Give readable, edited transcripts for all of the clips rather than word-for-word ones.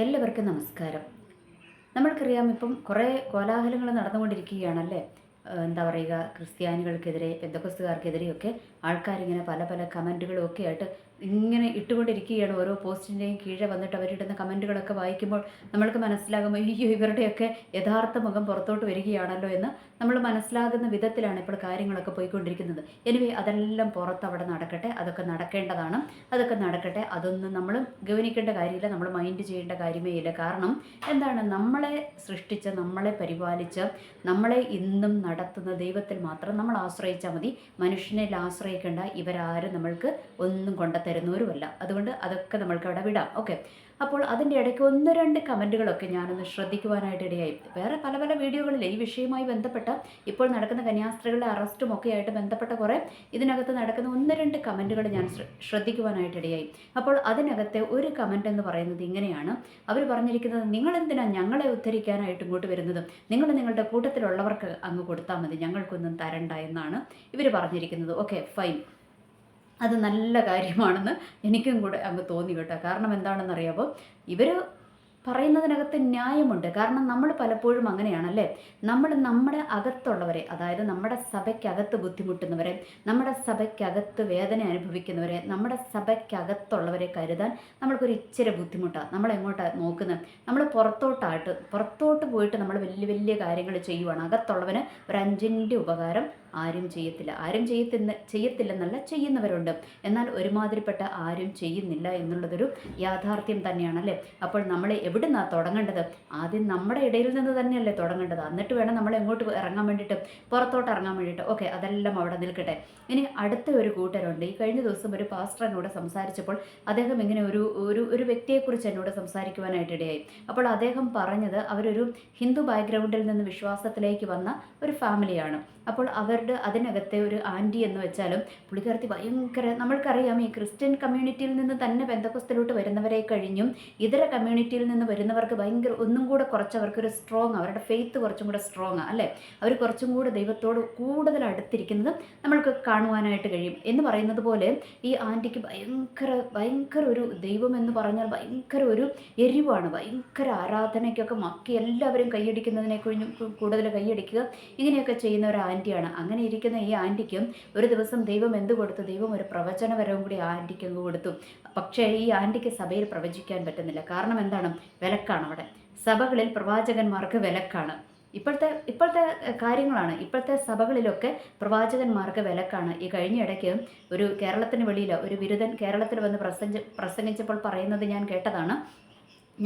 എല്ലാവർക്കും നമസ്കാരം. നമ്മൾക്കറിയാം ഇപ്പം കുറേ കോലാഹലങ്ങൾ നടന്നുകൊണ്ടിരിക്കുകയാണല്ലേ. എന്താ പറയുക, ക്രിസ്ത്യാനികൾക്കെതിരെ പെന്തക്കോസ്തുകാർക്കെതിരെയൊക്കെ ആൾക്കാരിങ്ങനെ പല പല കമൻറ്റുകളും ഒക്കെ ആയിട്ട് ഇങ്ങനെ ഇട്ടുകൊണ്ടിരിക്കുകയാണ്. ഓരോ പോസ്റ്റിൻ്റെയും കീഴെ വന്നിട്ട് അവരിടുന്ന കമൻറ്റുകളൊക്കെ വായിക്കുമ്പോൾ നമ്മൾക്ക് മനസ്സിലാകും, അയ്യോ ഇവരുടെയൊക്കെ യഥാർത്ഥ മുഖം പുറത്തോട്ട് വരികയാണല്ലോ എന്ന് നമ്മൾ മനസ്സിലാകുന്ന വിധത്തിലാണ് ഇപ്പോൾ കാര്യങ്ങളൊക്കെ പോയിക്കൊണ്ടിരിക്കുന്നത്. എനിവേ അതെല്ലാം പുറത്ത് അവിടെ നടക്കട്ടെ, അതൊക്കെ നടക്കേണ്ടതാണ്, അതൊക്കെ നടക്കട്ടെ. അതൊന്നും നമ്മൾ ഗൗനിക്കേണ്ട കാര്യമില്ല, നമ്മൾ മൈൻഡ് ചെയ്യേണ്ട കാര്യമേ ഇല്ല. കാരണം എന്താണ്, നമ്മളെ സൃഷ്ടിച്ച, നമ്മളെ പരിപാലിച്ച, നമ്മളെ ഇന്നും നടത്തുന്ന ദൈവത്തിൽ മാത്രം നമ്മൾ ആശ്രയിച്ചാൽ മതി. മനുഷ്യനിൽ ആശ്രയിക്കേണ്ട. ഇവരാരും നമ്മൾക്ക് ഒന്നും കൊണ്ടുതരുന്നവരുമല്ല. അതുകൊണ്ട് അതൊക്കെ നമ്മൾക്ക് അവിടെ വിടാം. ഓക്കെ. അപ്പോൾ അതിൻ്റെ ഇടയ്ക്ക് ഒന്ന് രണ്ട് കമൻറ്റുകളൊക്കെ ഞാനൊന്ന് ശ്രദ്ധിക്കുവാനായിട്ട് ഇടയായി. വേറെ പല പല വീഡിയോകളിൽ ഈ വിഷയവുമായി ബന്ധപ്പെട്ട ഇപ്പോൾ നടക്കുന്ന കന്യാസ്ത്രീകളുടെ അറസ്റ്റും ഒക്കെ ആയിട്ട് ബന്ധപ്പെട്ട കുറേ ഇതിനകത്ത് നടക്കുന്ന ഒന്ന് രണ്ട് കമൻറ്റുകൾ ഞാൻ ശ്രദ്ധിക്കുവാനായിട്ട് ഇടയായി. അപ്പോൾ അതിനകത്തെ ഒരു കമൻറ്റ് എന്ന് പറയുന്നത് ഇങ്ങനെയാണ്. അവർ പറഞ്ഞിരിക്കുന്നത്, നിങ്ങളെന്തിനാണ് ഞങ്ങളെ ഉദ്ധരിക്കാനായിട്ട് ഇങ്ങോട്ട് വരുന്നത്? നിങ്ങൾ നിങ്ങളുടെ കൂട്ടത്തിലുള്ളവർക്ക് അങ്ങ് കൊടുത്താൽ മതി, ഞങ്ങൾക്കൊന്നും തരണ്ട എന്നാണ് ഇവർ പറഞ്ഞിരിക്കുന്നത്. Okay, fine. അത് നല്ല കാര്യമാണെന്ന് എനിക്കും കൂടെ അങ്ങ് തോന്നി കേട്ടോ. കാരണം എന്താണെന്നറിയാമോ, ഇവർ പറയുന്നതിനകത്ത് ന്യായമുണ്ട്. കാരണം നമ്മൾ പലപ്പോഴും അങ്ങനെയാണല്ലേ, നമ്മൾ നമ്മുടെ അകത്തുള്ളവരെ, അതായത് നമ്മുടെ സഭയ്ക്കകത്ത് ബുദ്ധിമുട്ടുന്നവരെ, നമ്മുടെ സഭയ്ക്കകത്ത് വേദന അനുഭവിക്കുന്നവരെ, നമ്മുടെ സഭയ്ക്കകത്തുള്ളവരെ കരുതാൻ നമ്മൾക്കൊരു ഇച്ചിരി ബുദ്ധിമുട്ടാണ്. നമ്മളെങ്ങോട്ടാണ് നോക്കുന്നത്? നമ്മൾ പുറത്തോട്ട് പോയിട്ട് നമ്മൾ വലിയ വലിയ കാര്യങ്ങൾ ചെയ്യുവാണ്. അകത്തുള്ളവന് ഒരു അഞ്ചിൻ്റെ ഉപകാരം ആരും ചെയ്യത്തില്ല. ആരും ചെയ്യത്തില്ലെന്നല്ല, ചെയ്യുന്നവരുണ്ട്. എന്നാൽ ഒരുമാതിരിപ്പെട്ട ആരും ചെയ്യുന്നില്ല എന്നുള്ളതൊരു യാഥാർത്ഥ്യം തന്നെയാണല്ലേ. അപ്പോൾ നമ്മൾ എവിടുന്നാണ് തുടങ്ങേണ്ടത്? ആദ്യം നമ്മുടെ ഇടയിൽ നിന്ന് തന്നെയല്ലേ തുടങ്ങേണ്ടത്. എന്നിട്ട് വേണം നമ്മൾ എങ്ങോട്ട് ഇറങ്ങാൻ വേണ്ടിയിട്ട്, പുറത്തോട്ട് ഇറങ്ങാൻ വേണ്ടിയിട്ട്. ഓക്കെ, അതെല്ലാം അവിടെ നിൽക്കട്ടെ. ഇനി അടുത്ത ഒരു കൂട്ടരുണ്ട്. ഈ കഴിഞ്ഞ ദിവസം ഒരു പാസ്റ്റർ എന്നോട് സംസാരിച്ചപ്പോൾ അദ്ദേഹം ഇങ്ങനെ ഒരു വ്യക്തിയെക്കുറിച്ച് എന്നോട് സംസാരിക്കുവാനായിട്ട് ഇടയായി. അപ്പോൾ അദ്ദേഹം പറഞ്ഞത്, അവരൊരു ഹിന്ദു ബാക്ക്ഗ്രൗണ്ടിൽ നിന്ന് വിശ്വാസത്തിലേക്ക് വന്ന ഒരു ഫാമിലിയാണ്. അപ്പോൾ അതിനകത്തെ ഒരു ആൻറ്റി എന്ന് വെച്ചാലും പുള്ളിക്കാരത്തി ഭയങ്കര, നമ്മൾക്കറിയാം ഈ ക്രിസ്ത്യൻ കമ്മ്യൂണിറ്റിയിൽ നിന്ന് തന്നെ പെന്തക്കോസ്തിലോട്ട് വരുന്നവരെ കഴിഞ്ഞും ഇതര കമ്മ്യൂണിറ്റിയിൽ നിന്ന് വരുന്നവർക്ക് ഭയങ്കര ഒന്നും കൂടെ കുറച്ചവർക്കൊരു സ്ട്രോങ്, അവരുടെ ഫെയ്ത്ത് കുറച്ചും കൂടെ സ്ട്രോങ് അല്ലേ. അവർ കുറച്ചും കൂടെ ദൈവത്തോട് കൂടുതൽ അടുത്തിരിക്കുന്നത് നമ്മൾക്ക് കാണുവാനായിട്ട് കഴിയും. എന്ന് പറയുന്നത് പോലെ ഈ ആൻറ്റിക്ക് ഭയങ്കര ഒരു ദൈവം എന്ന് പറഞ്ഞാൽ ഭയങ്കര ഒരു എരിവാണ്. ഭയങ്കര ആരാധനയ്ക്കൊക്കെ മക്കി എല്ലാവരും കൈയടിക്കുന്നതിനെ കഴിഞ്ഞും കൂടുതൽ കൈയടിക്കുക, ഇങ്ങനെയൊക്കെ ചെയ്യുന്ന ഒരു ആൻറ്റിയാണ്. അങ്ങനെ ഇരിക്കുന്ന ഈ ആൻറ്റിക്കും ഒരു ദിവസം ദൈവം എന്ത് കൊടുത്തു? ദൈവം ഒരു പ്രവചനവരവും കൂടി ആ ആൻറ്റിക്ക് അങ്ങ് കൊടുത്തു. പക്ഷേ ഈ ആൻറ്റിക്ക് സഭയിൽ പ്രവചിക്കാൻ പറ്റുന്നില്ല. കാരണം എന്താണ്? വിലക്കാണ്. അവിടെ സഭകളിൽ പ്രവാചകന്മാർക്ക് വിലക്കാണ്. ഇപ്പോഴത്തെ കാര്യങ്ങളാണ്. ഇപ്പോഴത്തെ സഭകളിലൊക്കെ പ്രവാചകന്മാർക്ക് വിലക്കാണ്. ഈ കഴിഞ്ഞ ഇടയ്ക്ക് ഒരു കേരളത്തിന് വെളിയിൽ ഒരു ബിരുദൻ കേരളത്തിൽ വന്ന് പ്രസംഗിച്ചപ്പോൾ പറയുന്നത് ഞാൻ കേട്ടതാണ്.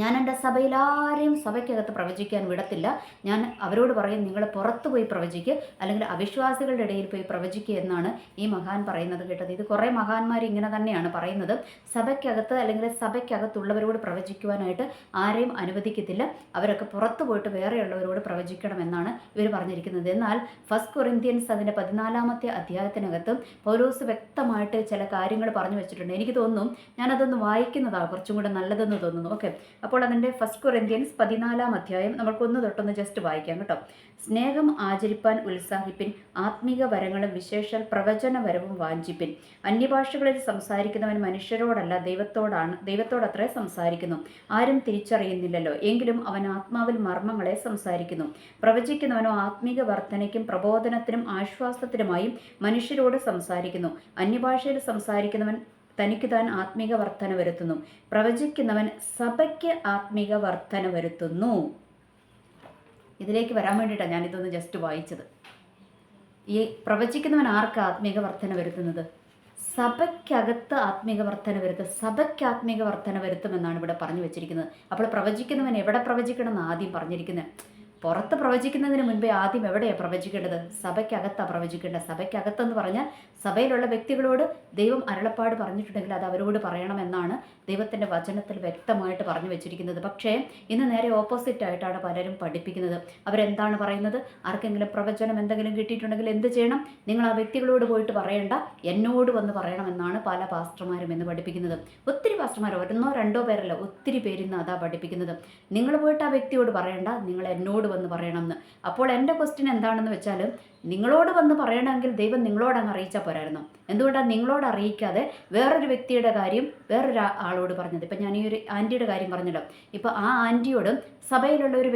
ഞാൻ എൻ്റെ സഭയിൽ ആരെയും സഭയ്ക്കകത്ത് പ്രവചിക്കാൻ വിടത്തില്ല. ഞാൻ അവരോട് പറയും, നിങ്ങൾ പുറത്ത് പോയി പ്രവചിക്കുക, അല്ലെങ്കിൽ അവിശ്വാസികളുടെ ഇടയിൽ പോയി പ്രവചിക്കുക എന്നാണ് ഈ മഹാൻ പറയുന്നത് കേട്ടത്. ഇത് കുറേ മഹാന്മാർ ഇങ്ങനെ തന്നെയാണ് പറയുന്നത്. സഭയ്ക്കകത്ത് അല്ലെങ്കിൽ സഭയ്ക്കകത്തുള്ളവരോട് പ്രവചിക്കുവാനായിട്ട് ആരെയും അനുവദിക്കത്തില്ല, അവരൊക്കെ പുറത്ത് പോയിട്ട് വേറെയുള്ളവരോട് പ്രവചിക്കണമെന്നാണ് ഇവർ പറഞ്ഞിരിക്കുന്നത്. എന്നാൽ ഫസ്റ്റ് കൊറിന്ത്യൻസ് അതിൻ്റെ 14-ാമത്തെ അധ്യായത്തിനകത്ത് പൗലോസ് വ്യക്തമായിട്ട് ചില കാര്യങ്ങൾ പറഞ്ഞു വെച്ചിട്ടുണ്ട്. എനിക്ക് തോന്നുന്നു ഞാനതൊന്ന് വായിക്കുന്നതാണ് കുറച്ചും കൂടെ നല്ലതെന്ന് തോന്നുന്നു. ഓക്കെ, അപ്പോൾ അതിൻ്റെ ഫസ്റ്റ് കൊറിന്ത്യൻസ് 14-ാം അധ്യായം നമ്മൾക്കൊന്ന് തൊട്ടൊന്ന് ജസ്റ്റ് വായിക്കാം കേട്ടോ. സ്നേഹം ആചരിപ്പാൻ ഉത്സാഹിപ്പിൻ, ആത്മീക വരങ്ങളും വിശേഷാൽ പ്രവചന വരവും വാഞ്ചിപ്പിൻ. അന്യഭാഷകളിൽ സംസാരിക്കുന്നവൻ മനുഷ്യരോടല്ല ദൈവത്തോടത്രേ സംസാരിക്കുന്നു. ആരും തിരിച്ചറിയുന്നില്ലല്ലോ, എങ്കിലും അവൻ ആത്മാവിൽ മർമ്മങ്ങളെ സംസാരിക്കുന്നു. പ്രവചിക്കുന്നവനോ ആത്മീക വർധനയ്ക്കും പ്രബോധനത്തിനും ആശ്വാസത്തിനുമായും മനുഷ്യരോട് സംസാരിക്കുന്നു. അന്യഭാഷയിൽ സംസാരിക്കുന്നവൻ തനിക്ക് താൻ ആത്മീക വർധന വരുത്തുന്നു. പ്രവചിക്കുന്നവൻ സഭയ്ക്ക് ആത്മീക വർധന വരുത്തുന്നു. ഇതിലേക്ക് വരാൻ വേണ്ടിയിട്ടാണ് ഞാനിതൊന്ന് ജസ്റ്റ് വായിച്ചത്. ഈ പ്രവചിക്കുന്നവൻ ആർക്ക് ആത്മീക വർധന വരുത്തുന്നത്? സഭയ്ക്കകത്ത് ആത്മീക വർധന വരുത്തും. സഭയ്ക്ക് ആത്മീക വർധന വരുത്തുമെന്നാണ് ഇവിടെ പറഞ്ഞു വെച്ചിരിക്കുന്നത്. അപ്പോൾ പ്രവചിക്കുന്നവൻ എവിടെ പ്രവചിക്കണം എന്ന് ആദ്യം പറഞ്ഞിരിക്കുന്നത്. പുറത്ത് പ്രവചിക്കുന്നതിന് മുൻപേ ആദ്യം എവിടെയാണ് പ്രവചിക്കേണ്ടത്? സഭയ്ക്കകത്താണ് പ്രവചിക്കേണ്ടത്. സഭയ്ക്കകത്തെന്ന് പറഞ്ഞാൽ സഭയിലുള്ള വ്യക്തികളോട് ദൈവം അരുളപ്പാട് പറഞ്ഞിട്ടുണ്ടെങ്കിൽ അത് അവരോട് പറയണമെന്നാണ് ദൈവത്തിൻ്റെ വചനത്തിൽ വ്യക്തമായിട്ട് പറഞ്ഞു വെച്ചിരിക്കുന്നത്. പക്ഷേ ഇന്ന് നേരെ ഓപ്പോസിറ്റ് ആയിട്ടാണ് പലരും പഠിപ്പിക്കുന്നത്. അവരെന്താണ് പറയുന്നത്? ആർക്കെങ്കിലും പ്രവചനം എന്തെങ്കിലും കിട്ടിയിട്ടുണ്ടെങ്കിൽ എന്ത് ചെയ്യണം? നിങ്ങൾ ആ വ്യക്തികളോട് പോയിട്ട് പറയണ്ട, എന്നോട് വന്ന് പറയണമെന്നാണ് പല പാസ്റ്റർമാരും എന്ന് പഠിപ്പിക്കുന്നത്. ഒത്തിരി പാസ്റ്റർമാർ, ഒന്നോ രണ്ടോ പേരല്ല, ഒത്തിരി പേരിന്ന് അതാ പഠിപ്പിക്കുന്നത്. നിങ്ങൾ പോയിട്ട് ആ വ്യക്തിയോട് പറയണ്ട, നിങ്ങൾ എന്നോട് വന്ന് പറയണമെന്ന്. അപ്പോൾ എൻ്റെ ക്വസ്റ്റ്യൻ എന്താണെന്ന് വെച്ചാൽ, നിങ്ങളോട് വന്ന് പറയണമെങ്കിൽ ദൈവം നിങ്ങളോട് അങ്ങ് അറിയിച്ചാൽ പോരായിരുന്നു. എന്തുകൊണ്ടാണ് നിങ്ങളോട് അറിയിക്കാതെ വേറൊരു വ്യക്തിയുടെ കാര്യം വേറൊരു ആളോട് പറഞ്ഞത്? ഇപ്പം ഞാൻ ഈ ഒരു ആൻറ്റിയുടെ കാര്യം പറഞ്ഞല്ലോ. ഇപ്പം ആ ആൻറ്റിയോടും സഭയിലുള്ള ഒരു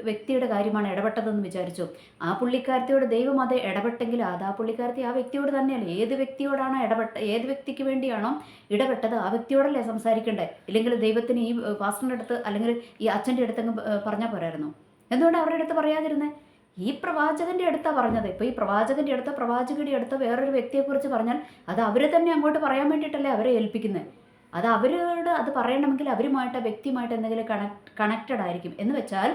വ്യക്തിയുടെ കാര്യമാണ് ഇടപെട്ടതെന്ന് വിചാരിച്ചു. ആ പുള്ളിക്കാരത്തിയോട് ദൈവം അത് ഇടപെട്ടെങ്കിൽ അത് ആ പുള്ളിക്കാരത്തി ആ വ്യക്തിയോട് തന്നെയല്ലേ? ഏത് വ്യക്തിയോടാണോ ഏത് വ്യക്തിക്ക് വേണ്ടിയാണോ ഇടപെട്ടത് ആ വ്യക്തിയോടല്ലേ സംസാരിക്കണ്ടേ? ഇല്ലെങ്കിൽ ദൈവത്തിന് ഈ പാസ്റ്ററിൻ്റെ അടുത്ത് അല്ലെങ്കിൽ ഈ അച്ഛൻ്റെ അടുത്തങ്ങ് പറഞ്ഞാൽ പോരായിരുന്നു? എന്തുകൊണ്ട് അവരുടെ അടുത്ത് പറയാതിരുന്നേ? ഈ പ്രവാചകന്റെ അടുത്താണ് പറഞ്ഞത്. ഇപ്പോൾ ഈ പ്രവാചകന്റെ അടുത്ത പ്രവാചകയുടെ അടുത്ത വേറൊരു വ്യക്തിയെക്കുറിച്ച് പറഞ്ഞാൽ അത് അവർ തന്നെ അങ്ങോട്ട് പറയാൻ വേണ്ടിയിട്ടല്ലേ അവരെ ഏൽപ്പിക്കുന്നത്. അത് അവരോട് അത് പറയണമെങ്കിൽ അവരുമായിട്ട് വ്യക്തിയുമായിട്ട് എന്തെങ്കിലും കണക്റ്റഡ് ആയിരിക്കും. എന്ന് വെച്ചാൽ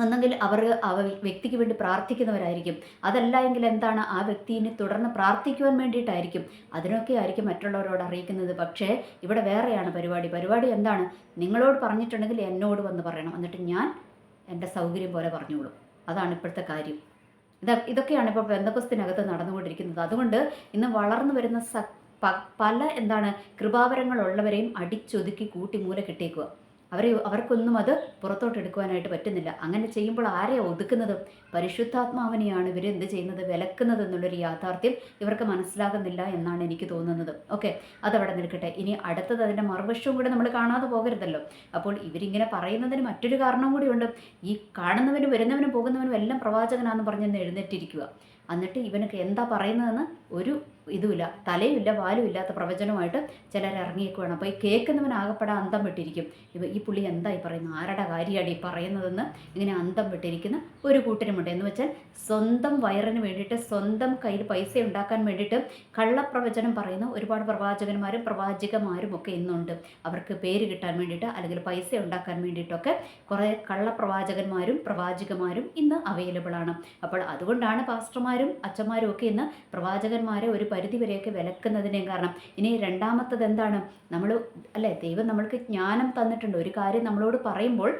ഒന്നെങ്കിൽ അവർ ആ വ്യക്തിക്ക് വേണ്ടി പ്രാർത്ഥിക്കുന്നവരായിരിക്കും. അതല്ല എങ്കിൽ എന്താണ്, ആ വ്യക്തിനെ തുടർന്ന് പ്രാർത്ഥിക്കുവാൻ വേണ്ടിയിട്ടായിരിക്കും. അതിനൊക്കെ ആയിരിക്കും മറ്റുള്ളവരോട് അറിയിക്കുന്നത്. പക്ഷേ ഇവിടെ വേറെയാണ് പരിപാടി എന്താണ്? നിങ്ങളോട് പറഞ്ഞിട്ടുണ്ടെങ്കിൽ എന്നോട് വന്ന് പറയണം, എന്നിട്ട് ഞാൻ എൻ്റെ സൗകര്യം പോലെ പറഞ്ഞോളൂ. അതാണ് ഇപ്പോഴത്തെ കാര്യം. ഇതൊക്കെയാണ് ഇപ്പോൾ പെന്തക്കോസ്തിനകത്ത് നടന്നുകൊണ്ടിരിക്കുന്നത്. അതുകൊണ്ട് ഇന്ന് വളർന്നു വരുന്ന പല കൃപാവരങ്ങളുള്ളവരെയും അടിച്ചൊതുക്കി കൂട്ടി മൂല കിട്ടേക്കുക. അവർക്കൊന്നും അത് പുറത്തോട്ട് എടുക്കുവാനായിട്ട് പറ്റുന്നില്ല. അങ്ങനെ ചെയ്യുമ്പോൾ ആരെയാണ് ഒതുക്കുന്നത്? പരിശുദ്ധാത്മാവിനെയാണ് ഇവർ എന്ത് ചെയ്യുന്നത്? വിലക്കുന്നത് എന്നുള്ളൊരു യാഥാർത്ഥ്യം ഇവർക്ക് മനസ്സിലാകുന്നില്ല എന്നാണ് എനിക്ക് തോന്നുന്നത്. ഓക്കെ, അതവിടെ നിൽക്കട്ടെ. ഇനി അടുത്തത് അതിൻ്റെ മറുവശവും കൂടെ നമ്മൾ കാണാതെ പോകരുതല്ലോ. അപ്പോൾ ഇവരിങ്ങനെ പറയുന്നതിന് മറ്റൊരു കാരണം കൂടിയുണ്ട്. ഈ കാണുന്നവനും വരുന്നവനും പോകുന്നവനും എല്ലാം പ്രവാചകനാണെന്ന് പറഞ്ഞെന്ന് എഴുന്നേറ്റിരിക്കുക. എന്നിട്ട് ഇവനൊക്കെ എന്താ പറയുന്നതെന്ന് ഒരു ഇതുമില്ല, തലയുമില്ല വാലും ഇല്ലാത്ത പ്രവചനമായിട്ട് ചിലർ ഇറങ്ങിയേക്കുവാണ്. അപ്പോൾ ഈ കേൾക്കുന്നവനാകപ്പെടാൻ അന്തം വിട്ടിരിക്കും. ഈ പുള്ളി എന്തായി പറയുന്നത്, ആരുടെ കാര്യമാണ് ഈ പറയുന്നതെന്ന് ഇങ്ങനെ അന്തം വിട്ടിരിക്കുന്ന ഒരു കൂട്ടരുമുണ്ട്. എന്ന് വെച്ചാൽ സ്വന്തം വയറിന് വേണ്ടിയിട്ട്, സ്വന്തം കയ്യിൽ പൈസ ഉണ്ടാക്കാൻ വേണ്ടിയിട്ട് കള്ളപ്രവചനം പറയുന്ന ഒരുപാട് പ്രവാചകന്മാരും പ്രവാചികമാരും ഒക്കെ ഇന്നുണ്ട്. അവർക്ക് പേര് കിട്ടാൻ വേണ്ടിയിട്ട് അല്ലെങ്കിൽ പൈസ ഉണ്ടാക്കാൻ വേണ്ടിയിട്ടൊക്കെ കുറേ കള്ളപ്രവാചകന്മാരും പ്രവാചികമാരും ഇന്ന് അവൈലബിൾ ആണ്. അപ്പോൾ അതുകൊണ്ടാണ് പാസ്റ്റർമാരും അച്ഛന്മാരും ഒക്കെ ഇന്ന് പ്രവാചകന്മാരെ ഒരു പരിധിവരെയൊക്കെ വിലക്കുന്നതിനേയും കാരണം. ഇനി രണ്ടാമത്തത് എന്താണ്? ദൈവം നമ്മൾക്ക് ജ്ഞാനം തന്നിട്ടുണ്ട്. ഒരു കാര്യം നമ്മളോട് പറയുമ്പോൾ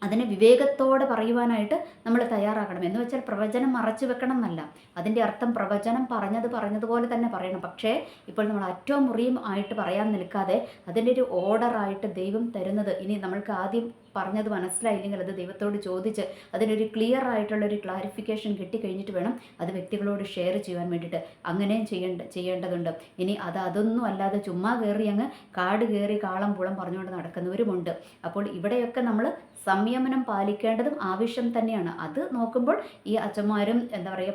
അതിനെ വിവേകത്തോടെ പറയുവാനായിട്ട് നമ്മൾ തയ്യാറാകണം. എന്ന് വെച്ചാൽ പ്രവചനം മറച്ചു വെക്കണം എന്നല്ല. അതിൻ്റെ അർത്ഥം പ്രവചനം പറഞ്ഞതുപോലെ തന്നെ പറയണം. പക്ഷേ ഇപ്പോൾ നമ്മൾ അറ്റവും മുറിയും ആയിട്ട് പറയാൻ നിൽക്കാതെ അതിൻ്റെ ഒരു ഓർഡറായിട്ട് ദൈവം തരുന്നത്, ഇനി നമ്മൾക്ക് ആദ്യം പറഞ്ഞത് മനസ്സിലായില്ലെങ്കിൽ അത് ദൈവത്തോട് ചോദിച്ച് അതിനൊരു ക്ലിയർ ആയിട്ടുള്ളൊരു ക്ലാരിഫിക്കേഷൻ കിട്ടിക്കഴിഞ്ഞിട്ട് വേണം അത് വ്യക്തികളോട് ഷെയർ ചെയ്യാൻ വേണ്ടിയിട്ട്. അങ്ങനെയും ചെയ്യേണ്ടതുണ്ട്. ഇനി അതൊന്നും അല്ലാതെ ചുമ്മാ കയറി അങ്ങ് കാട് കയറി കാളം പുളം പറഞ്ഞുകൊണ്ട് നടക്കുന്നവരുമുണ്ട്. അപ്പോൾ ഇവിടെയൊക്കെ നമ്മൾ സംയമനം പാലിക്കേണ്ടതും ആവശ്യം തന്നെയാണ്. അത് നോക്കുമ്പോൾ ഈ അച്ഛന്മാരും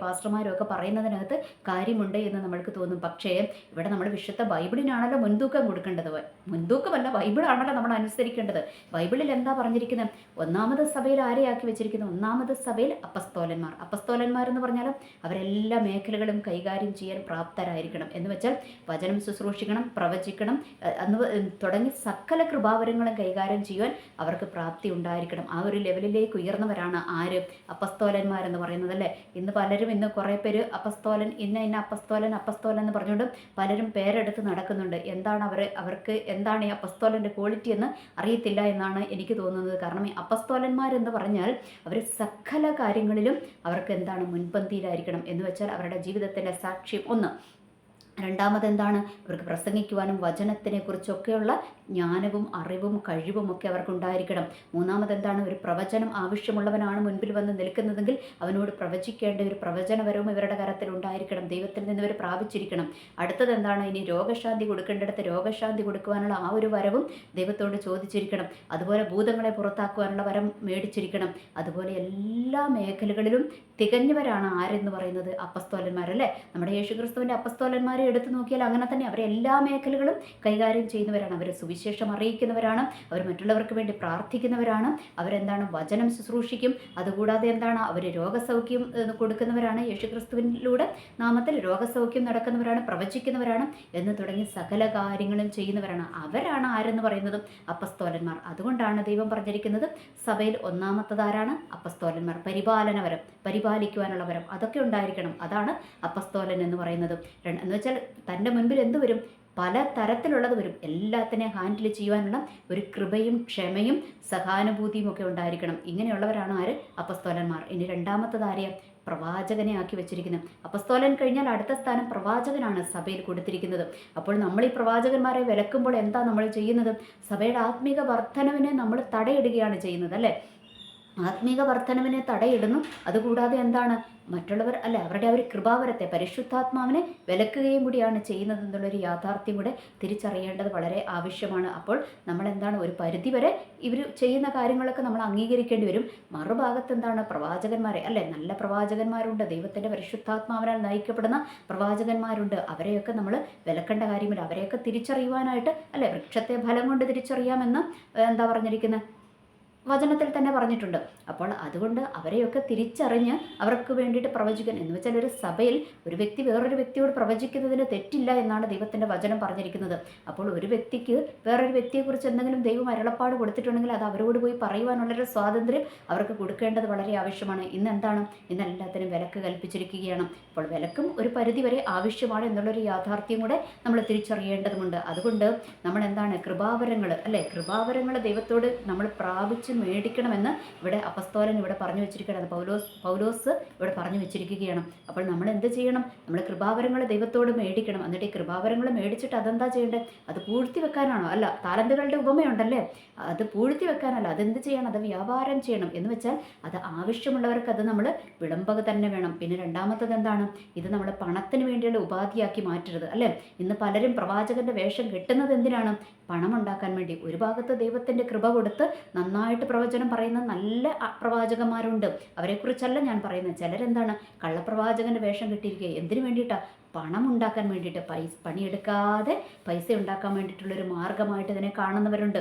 പാസ്റ്റർമാരും ഒക്കെ പറയുന്നതിനകത്ത് കാര്യമുണ്ട് എന്ന് നമ്മൾക്ക് തോന്നും. പക്ഷേ ഇവിടെ നമ്മൾ വിശുദ്ധ ബൈബിളിനാണല്ലോ മുൻതൂക്കം കൊടുക്കേണ്ടത്. മുൻതൂക്കമല്ല, ബൈബിളാണല്ലോ നമ്മൾ അനുസരിക്കേണ്ടത്. ബൈബിളിൽ എന്താ പറഞ്ഞിരിക്കുന്നത്? ഒന്നാമത് സഭയിൽ ആരെയാക്കി വെച്ചിരിക്കുന്നത്? ഒന്നാമത് സഭയിൽ അപ്പസ്തോലന്മാരെന്ന് പറഞ്ഞാൽ അവരെല്ലാ മേഖലകളും കൈകാര്യം ചെയ്യാൻ പ്രാപ്തരായിരിക്കണം. എന്ന് വെച്ചാൽ വചനം ശുശ്രൂഷിക്കണം, പ്രവചിക്കണം തുടങ്ങി സകല കൃപാവരങ്ങളും കൈകാര്യം ചെയ്യുവാൻ അവർക്ക് പ്രാപ്തി ഉണ്ടായിരിക്കണം. ആ ഒരു ലെവലിലേക്ക് ഉയർന്നവരാണ് ആര്? അപ്പസ്തോലന്മാരെന്ന് പറയുന്നത് അല്ലേ. ഇന്ന് കുറേ പേര് അപ്പസ്തോലൻ, ഇന്ന അപ്പസ്തോലൻ എന്ന് പറഞ്ഞുകൊണ്ട് പലരും പേരെടുത്ത് നടക്കുന്നുണ്ട്. അവർക്ക് എന്താണ് ഈ അപ്പസ്തോലൻ്റെ ക്വാളിറ്റി എന്ന് അറിയത്തില്ല എന്നാണ് എനിക്ക് തോന്നുന്നത്. കാരണം ഈ അപ്പസ്തോലന്മാരെന്ന് പറഞ്ഞാൽ അവർ സകല കാര്യങ്ങളിലും അവർക്ക് മുൻപന്തിയിലായിരിക്കണം. എന്ന് വെച്ചാൽ അവരുടെ ജീവിതത്തിൻ്റെ സാക്ഷ്യം ഒന്ന്. രണ്ടാമത് അവർക്ക് പ്രസംഗിക്കുവാനും വചനത്തിനെ കുറിച്ചൊക്കെയുള്ള ജ്ഞാനവും അറിവും കഴിവും ഒക്കെ അവർക്കുണ്ടായിരിക്കണം. മൂന്നാമത് ഒരു പ്രവചനം ആവശ്യമുള്ളവനാണ് മുൻപിൽ വന്ന് നിൽക്കുന്നതെങ്കിൽ അവനോട് പ്രവചിക്കേണ്ട ഒരു പ്രവചനവരവും ഇവരുടെ കരത്തിൽ ഉണ്ടായിരിക്കണം. ദൈവത്തിൽ നിന്ന് ഇവർ പ്രാപിച്ചിരിക്കണം. അടുത്തത് ഇനി രോഗശാന്തി കൊടുക്കേണ്ടിടത്ത് രോഗശാന്തി കൊടുക്കുവാനുള്ള ആ ഒരു വരവും ദൈവത്തോട് ചോദിച്ചിരിക്കണം. അതുപോലെ ഭൂതങ്ങളെ പുറത്താക്കുവാനുള്ള വരം മേടിച്ചിരിക്കണം. അതുപോലെ എല്ലാ മേഖലകളിലും തികഞ്ഞവരാണ് ആരെന്ന് പറയുന്നത്? അപ്പസ്തോലന്മാരല്ലേ. നമ്മുടെ യേശുക്രിസ്തുവിൻ്റെ അപ്പസ്തോലന്മാരെ എടുത്തു നോക്കിയാൽ അങ്ങനെ തന്നെ അവർ എല്ലാ മേഖലകളും കൈകാര്യം ചെയ്യുന്നവരാണ്. അവർ സുവിശേഷം അറിയിക്കുന്നവരാണ്. അവർ മറ്റുള്ളവർക്ക് വേണ്ടി പ്രാർത്ഥിക്കുന്നവരാണ്. വചനം ശുശ്രൂഷിക്കും. അതുകൂടാതെ അവർ രോഗസൗഖ്യം കൊടുക്കുന്നവരാണ്. യേശുക്രിസ്തുവിലൂടെ നാമത്തിൽ രോഗസൗഖ്യം നടക്കുന്നവരാണ്, പ്രവചിക്കുന്നവരാണ് എന്ന് തുടങ്ങി സകല കാര്യങ്ങളും ചെയ്യുന്നവരാണ്. അവരാണ് ആരെന്ന് പറയുന്നത്? അപ്പസ്തോലന്മാർ. അതുകൊണ്ടാണ് ദൈവം പറഞ്ഞിരിക്കുന്നത് സഭയിൽ ഒന്നാമത്തതാരാണ്? അപ്പസ്തോലന്മാർ. പരിപാലനവരം, പരിപാലിക്കുവാനുള്ള വരം അതൊക്കെ ഉണ്ടായിരിക്കണം. അതാണ് അപ്പസ്തോലൻ എന്ന് പറയുന്നത്. എന്ന് വെച്ചാൽ തൻ്റെ മുൻപിൽ എന്ത് വരും? പല തരത്തിലുള്ളത് വരും. എല്ലാത്തിനെയും ഹാൻഡിൽ ചെയ്യുവാനുള്ള ഒരു കൃപയും ക്ഷമയും സഹാനുഭൂതിയും ഒക്കെ ഉണ്ടായിരിക്കണം. ഇങ്ങനെയുള്ളവരാണ് ആര്? അപ്പസ്തോലന്മാർ. ഇനി രണ്ടാമത്തത് ആരെയാണ്? പ്രവാചകനെ ആക്കി വെച്ചിരിക്കുന്നത്. അപ്പസ്തോലൻ കഴിഞ്ഞാൽ അടുത്ത സ്ഥാനം പ്രവാചകനാണ് സഭയിൽ കൊടുത്തിരിക്കുന്നത്. അപ്പോൾ നമ്മൾ ഈ പ്രവാചകന്മാരെ വിലക്കുമ്പോൾ എന്താ നമ്മൾ ചെയ്യുന്നത്? സഭയുടെ ആത്മീക വർധനവിനെ നമ്മൾ തടയിടുകയാണ് ചെയ്യുന്നത് അല്ലേ. ആത്മീക വർധനവിനെ തടയിടുന്നു. അതുകൂടാതെ എന്താണ്, മറ്റുള്ളവർ അല്ല അവരുടെ ആ ഒരു കൃപാവരത്തെ പരിശുദ്ധാത്മാവിനെ വിലക്കുകയും കൂടിയാണ് ചെയ്യുന്നത് എന്നുള്ളൊരു യാഥാർത്ഥ്യം കൂടെ തിരിച്ചറിയേണ്ടത് വളരെ ആവശ്യമാണ്. അപ്പോൾ നമ്മൾ എന്താണ്, ഒരു പരിധിവരെ ഇവർ ചെയ്യുന്ന കാര്യങ്ങളൊക്കെ നമ്മൾ അംഗീകരിക്കേണ്ടി വരും. മറുഭാഗത്ത് എന്താണ്, പ്രവാചകന്മാരെ അല്ലേ, നല്ല പ്രവാചകന്മാരുണ്ട്, ദൈവത്തിൻ്റെ പരിശുദ്ധാത്മാവിനാൽ നയിക്കപ്പെടുന്ന പ്രവാചകന്മാരുണ്ട്. അവരെയൊക്കെ നമ്മൾ വിലക്കേണ്ട കാര്യമില്ല. അവരെയൊക്കെ തിരിച്ചറിയുവാനായിട്ട് അല്ലേ, വൃക്ഷത്തെ ഫലം കൊണ്ട് തിരിച്ചറിയാമെന്ന് എന്താ പറഞ്ഞിരിക്കുന്നത്, വചനത്തിൽ തന്നെ പറഞ്ഞിട്ടുണ്ട്. അപ്പോൾ അതുകൊണ്ട് അവരെയൊക്കെ തിരിച്ചറിഞ്ഞ് അവർക്ക് വേണ്ടിയിട്ട് പ്രവചിക്കാൻ, എന്ന് വെച്ചാൽ ഒരു സഭയിൽ ഒരു വ്യക്തി വേറൊരു വ്യക്തിയോട് പ്രവചിക്കുന്നതിന് തെറ്റില്ല എന്നാണ് ദൈവത്തിൻ്റെ വചനം പറഞ്ഞിരിക്കുന്നത്. അപ്പോൾ ഒരു വ്യക്തിക്ക് വേറൊരു വ്യക്തിയെക്കുറിച്ച് എന്തെങ്കിലും ദൈവം അരുളപ്പാട് കൊടുത്തിട്ടുണ്ടെങ്കിൽ അത് അവരോട് പോയി പറയുവാനുള്ളൊരു സ്വാതന്ത്ര്യം അവർക്ക് കൊടുക്കേണ്ടത് വളരെ ആവശ്യമാണ്. ഇന്ന് എന്താണ്, ഇന്ന് എല്ലാത്തിനും വിലക്ക് കൽപ്പിച്ചിരിക്കുകയാണ്. അപ്പോൾ വിലക്കും ഒരു പരിധിവരെ ആവശ്യമാണ് എന്നുള്ളൊരു യാഥാർത്ഥ്യം കൂടെ നമ്മൾ തിരിച്ചറിയേണ്ടതുണ്ട്. അതുകൊണ്ട് നമ്മൾ എന്താണ്, കൃപാവരങ്ങൾ അല്ലേ, കൃപാവരങ്ങൾ ദൈവത്തോട് നമ്മൾ പ്രാപിച്ച് മേടിക്കണമെന്ന് ഇവിടെ അപ്പസ്തോലൻ ഇവിടെ പറഞ്ഞു വെച്ചിരിക്കുകയാണ്. പൗലോസ് ഇവിടെ പറഞ്ഞു വെച്ചിരിക്കുകയാണ്. അപ്പോൾ നമ്മൾ എന്ത് ചെയ്യണം, നമ്മൾ കൃപാവരങ്ങൾ ദൈവത്തോട് മേടിക്കണം. എന്നിട്ട് ഈ കൃപാവരങ്ങൾ മേടിച്ചിട്ട് അതെന്താ ചെയ്യേണ്ടത്, അത് പൂഴ്ത്തി വെക്കാനാണോ? അല്ല, താലന്തുകളുടെ ഉപമയുണ്ടല്ലേ, അത് പൂഴ്ത്തി വെക്കാനല്ല, അതെന്ത് ചെയ്യണം, അത് വ്യാപാരം ചെയ്യണം. എന്ന് വെച്ചാൽ അത് ആവശ്യമുള്ളവർക്ക് അത് നമ്മൾ വിളമ്പക തന്നെ വേണം. പിന്നെ രണ്ടാമത്തത് എന്താണ്, ഇത് നമ്മൾ പണത്തിന് വേണ്ടിയുള്ള ഉപാധിയാക്കി മാറ്റരുത് അല്ലേ. ഇന്ന് പലരും പ്രവാചകന്റെ വേഷം കെട്ടുന്നത് എന്തിനാണ്, പണം ഉണ്ടാക്കാൻ വേണ്ടി. ഒരു ഭാഗത്ത് ദൈവത്തിൻ്റെ കൃപ കൊടുത്ത് നന്നായിട്ട് പ്രവചനം പറയുന്ന നല്ല പ്രവാചകന്മാരുണ്ട്, അവരെക്കുറിച്ചല്ല ഞാൻ പറയുന്നത്. ചിലരെന്താണ്, കള്ളപ്രവാചകൻ്റെ വേഷം കിട്ടിയിരിക്കുക, എന്തിനു വേണ്ടിയിട്ടാണ്, പണം ഉണ്ടാക്കാൻ വേണ്ടിയിട്ട്, പണിയെടുക്കാതെ പൈസ ഉണ്ടാക്കാൻ വേണ്ടിയിട്ടുള്ളൊരു മാർഗമായിട്ട് ഇതിനെ കാണുന്നവരുണ്ട്.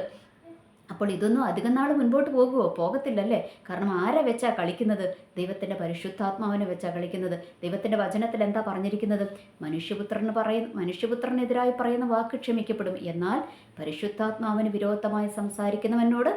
അപ്പോൾ ഇതൊന്നും അധികം നാൾ മുൻപോട്ട് പോകുമോ, പോകത്തില്ലല്ലേ. കാരണം ആരെ വെച്ചാ കളിക്കുന്നത്, ദൈവത്തിൻ്റെ പരിശുദ്ധാത്മാവിനെ വെച്ചാ കളിക്കുന്നത്. ദൈവത്തിൻ്റെ വചനത്തിൽ എന്താ പറഞ്ഞിരിക്കുന്നത്, മനുഷ്യപുത്രനെതിരായി പറയുന്ന വാക്ക് ക്ഷമിക്കപ്പെടും, എന്നാൽ പരിശുദ്ധാത്മാവിന് വിരോധമായി സംസാരിക്കുന്നവനോട്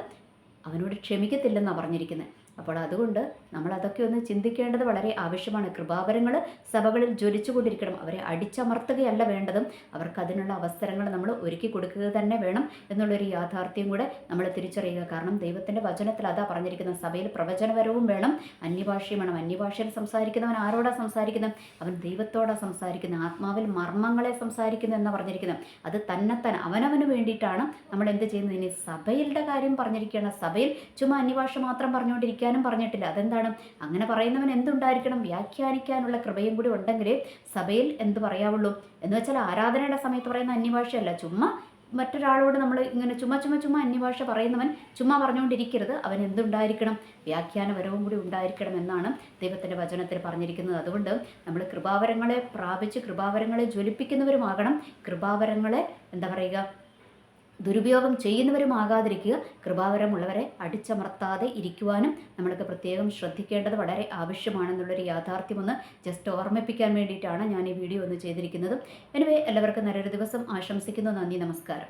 അവനോട് ക്ഷമിക്കത്തില്ലെന്നാണ് പറഞ്ഞിരിക്കുന്നത്. അപ്പോൾ അതുകൊണ്ട് നമ്മൾ അതൊക്കെ ഒന്ന് ചിന്തിക്കേണ്ടത് വളരെ ആവശ്യമാണ്. കൃപാവരങ്ങൾ സഭകളിൽ ജ്വലിച്ചുകൊണ്ടിരിക്കണം. അവരെ അടിച്ചമർത്തുകയല്ല വേണ്ടതും, അവർക്ക് അതിനുള്ള അവസരങ്ങൾ നമ്മൾ ഒരുക്കി കൊടുക്കുക തന്നെ വേണം എന്നുള്ളൊരു യാഥാർത്ഥ്യം കൂടെ നമ്മൾ തിരിച്ചറിയുക. കാരണം ദൈവത്തിൻ്റെ വചനത്തിൽ അതാ പറഞ്ഞിരിക്കുന്നത്, സഭയിൽ പ്രവചനപരവും വേണം, അന്യഭാഷയും വേണം. അന്യഭാഷയിൽ സംസാരിക്കുന്നവൻ ആരോടാ സംസാരിക്കുന്നത്, അവൻ ദൈവത്തോടാ സംസാരിക്കുന്നത്, ആത്മാവിൽ മർമ്മങ്ങളെ സംസാരിക്കുന്നു എന്നാണ് പറഞ്ഞിരിക്കുന്നത്. അത് തന്നെത്താൻ അവനവന് വേണ്ടിയിട്ടാണ് നമ്മൾ എന്ത് ചെയ്യുന്നത്. ഇനി സഭയുടെ കാര്യം പറഞ്ഞിരിക്കുകയാണ്. സഭയിൽ ചുമ്മാ അന്യഭാഷ മാത്രം പറഞ്ഞുകൊണ്ടിരിക്കുക പറഞ്ഞിട്ടില്ല. അതെന്താണ്, അങ്ങനെ പറയുന്നവൻ എന്തുണ്ടായിരിക്കണം, വ്യാഖ്യാനിക്കാനുള്ള കൃപയും കൂടി ഉണ്ടെങ്കിലേ സഭയിൽ എന്ത് പറയാവുള്ളൂ. എന്ന് വെച്ചാൽ ആരാധനയുടെ സമയത്ത് പറയുന്ന അന്യഭാഷയല്ല, ചുമ്മാ മറ്റൊരാളോട് നമ്മൾ ഇങ്ങനെ ചുമ്മാ അന്യഭാഷ പറയുന്നവൻ ചുമ്മാ പറഞ്ഞുകൊണ്ടിരിക്കരുത്. അവൻ എന്തുണ്ടായിരിക്കണം, വ്യാഖ്യാനപരവും കൂടി ഉണ്ടായിരിക്കണം എന്നാണ് ദൈവത്തിൻ്റെ വചനത്തിൽ പറഞ്ഞിരിക്കുന്നത്. അതുകൊണ്ട് നമ്മൾ കൃപാവരങ്ങളെ പ്രാപിച്ച് കൃപാവരങ്ങളെ ജ്വലിപ്പിക്കുന്നവരുമാകണം. കൃപാവരങ്ങളെ എന്താ പറയുക, ദുരുപയോഗം ചെയ്യുന്നവരുമാകാതിരിക്കുക. കൃപാവരമുള്ളവരെ അടിച്ചമർത്താതെ ഇരിക്കുവാനും നമ്മൾക്ക് പ്രത്യേകം ശ്രദ്ധിക്കേണ്ടത് വളരെ ആവശ്യമാണെന്നുള്ളൊരു യാഥാർത്ഥ്യം ഒന്ന് ജസ്റ്റ് ഓർമ്മിപ്പിക്കാൻ വേണ്ടിയിട്ടാണ് ഞാൻ ഈ വീഡിയോ ഒന്ന് ചെയ്തിരിക്കുന്നത്. എനിവേ, എല്ലാവർക്കും നല്ലൊരു ദിവസം ആശംസിക്കുന്നു. നന്ദി, നമസ്കാരം.